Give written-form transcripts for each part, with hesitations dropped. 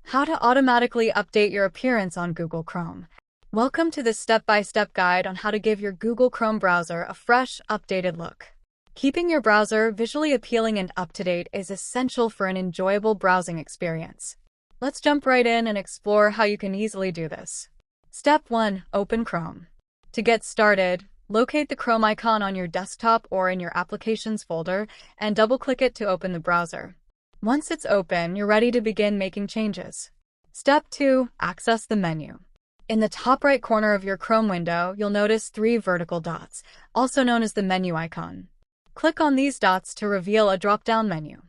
How to automatically update your appearance on Google Chrome. Welcome to this step-by-step guide on how to give your Google Chrome browser a fresh, updated look. Keeping your browser visually appealing and up-to-date is essential for an enjoyable browsing experience. Let's jump right in and explore how you can easily do this. Step 1. Open Chrome. To get started, locate the Chrome icon on your desktop or in your Applications folder and double-click it to open the browser. Once it's open, you're ready to begin making changes. Step 2. Access the menu. In the top right corner of your Chrome window, you'll notice 3 vertical dots, also known as the menu icon. Click on these dots to reveal a drop-down menu.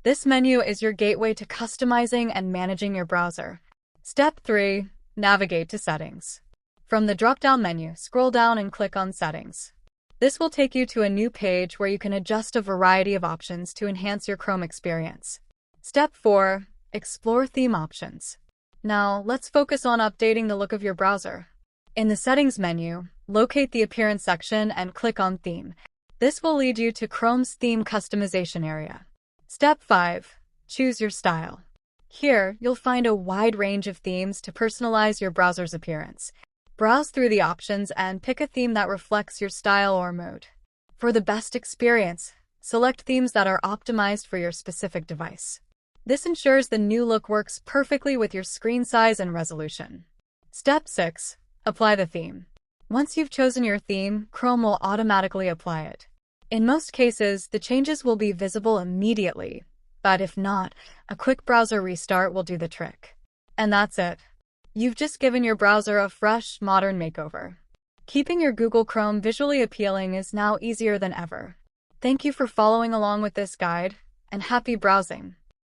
This menu is your gateway to customizing and managing your browser. Step 3. Navigate to Settings. From the drop-down menu, scroll down and click on Settings. This will take you to a new page where you can adjust a variety of options to enhance your Chrome experience. Step 4. Explore theme options. Now, let's focus on updating the look of your browser. In the Settings menu, locate the Appearance section and click on Theme. This will lead you to Chrome's theme customization area. Step 5. Choose your style. Here, you'll find a wide range of themes to personalize your browser's appearance. Browse through the options and pick a theme that reflects your style or mood. For the best experience, select themes that are optimized for your specific device. This ensures the new look works perfectly with your screen size and resolution. Step 6. Apply the theme. Once you've chosen your theme, Chrome will automatically apply it. In most cases, the changes will be visible immediately, but if not, a quick browser restart will do the trick. And that's it. You've just given your browser a fresh, modern makeover. Keeping your Google Chrome visually appealing is now easier than ever. Thank you for following along with this guide, and happy browsing!